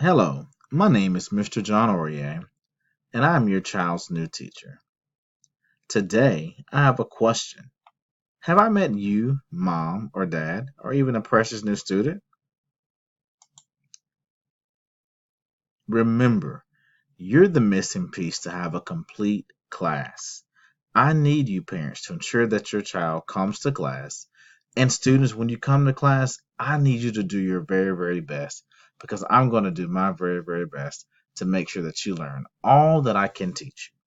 Hello, my name is Mr. John Aurier, and I'm your child's new teacher. Today, I have a question. Have I met you, mom or dad, or even a precious new student? Remember, you're the missing piece to have a complete class. I need you, parents, to ensure that your child comes to class. And students, when you come to class, I need you to do your very, very best because I'm going to do my very, very best to make sure that you learn all that I can teach you.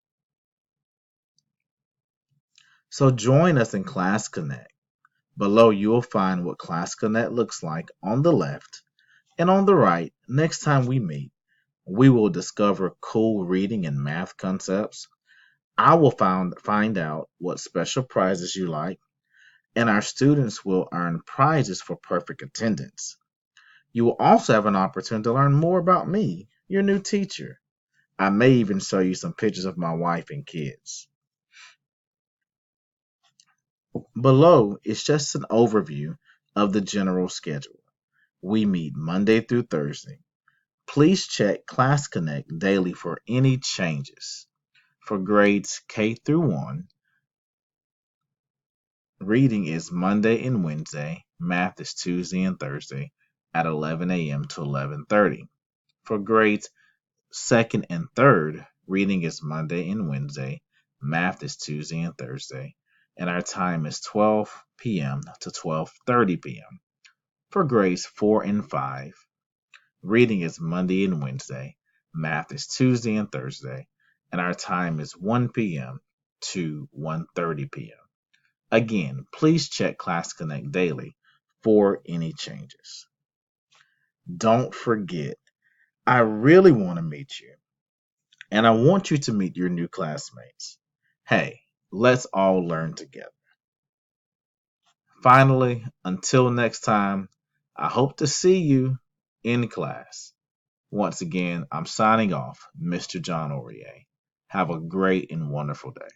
So join us in Class Connect. Below you will find what Class Connect looks like on the left, and on the right, next time we meet, we will discover cool reading and math concepts. I will find out what special prizes you like, and our students will earn prizes for perfect attendance. You will also have an opportunity to learn more about me, your new teacher. I may even show you some pictures of my wife and kids. Below is just an overview of the general schedule. We meet Monday through Thursday. Please check Class Connect daily for any changes. For grades K through 1, reading is Monday and Wednesday, math is Tuesday and Thursday at 11 a.m. to 11:30. For grades 2nd and 3rd, reading is Monday and Wednesday, math is Tuesday and Thursday, and our time is 12 p.m. to 12:30 p.m. For grades 4 and 5, reading is Monday and Wednesday, math is Tuesday and Thursday, and our time is 1 p.m. to 1:30 p.m. Again, please check Class Connect daily for any changes. Don't forget, I really want to meet you, and I want you to meet your new classmates. Hey, let's all learn together. Finally, until next time, I hope to see you in class. Once again, I'm signing off, Mr. John Aurier. Have a great and wonderful day.